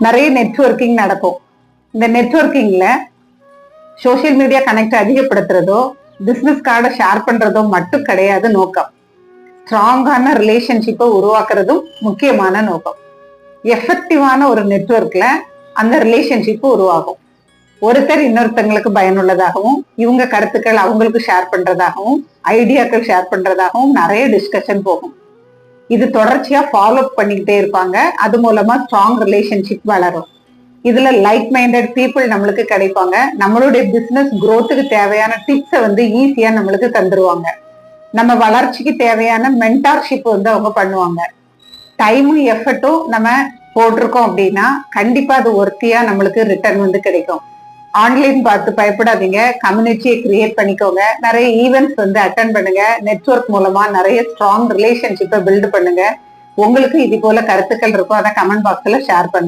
நிறைய நெட்வொர்க்கிங் நடக்கும். இந்த நெட்வொர்க்கிங்ல சோசியல் மீடியா கனெக்ட் அதிகப்படுத்துறதோ பிசினஸ் கார்டை ஷேர் பண்றதோ மட்டும் கிடையாது நோக்கம். ஸ்ட்ராங்கான ரிலேஷன்ஷிப்பை உருவாக்குறதும் முக்கியமான நோக்கம். எஃபெக்டிவான ஒரு நெட்வொர்க்ல அந்த ரிலேஷன்ஷிப் உருவாகும். ஒருத்தர் இன்னொருத்தங்களுக்கு பயனுள்ளதாகவும் இவங்க கருத்துக்கள் அவங்களுக்கு ஷேர் பண்றதாகவும் ஐடியாக்கள் ஷேர் பண்றதாகவும் நிறைய டிஸ்கஷன் போகும். இது தொடர்ச்சியா ஃபாலோ பண்ணிக்கிட்டே இருப்பாங்க. அது மூலமா ஸ்ட்ராங் ரிலேஷன்ஷிப் வளரும். இதுல லைக் மைண்டட் பீப்புள் நம்மளுக்கு கிடைப்பாங்க. நம்மளுடைய பிசினஸ் குரோத்துக்கு தேவையான டிப்ஸை ஈஸியா நம்மளுக்கு தந்துருவாங்க. நம்ம வளர்ச்சிக்கு தேவையான மென்டார்ஷிப் அவங்க பண்ணுவாங்க. டைமும் எஃபர்ட்டும் நம்ம போட்டிருக்கோம் அப்படின்னா கண்டிப்பா அது ஒர்த்தியா நம்மளுக்கு ரிட்டர்ன் கிடைக்கும். ஆன்லைன் பார்த்து பயப்படாதீங்க. கம்யூனிட்டியை கிரியேட் பண்ணிக்கோங்க. நிறைய ஈவெண்ட்ஸ் அட்டென்ட் பண்ணுங்க. நெட்வொர்க் மூலமா நிறைய ஸ்ட்ராங் ரிலேஷன்ஷிப்பை பில்ட் பண்ணுங்க. உங்களுக்கு இது போல கருத்துக்கள் இருக்கும், அதை கமெண்ட் பாக்ஸ்ல ஷேர் பண்ணுங்க.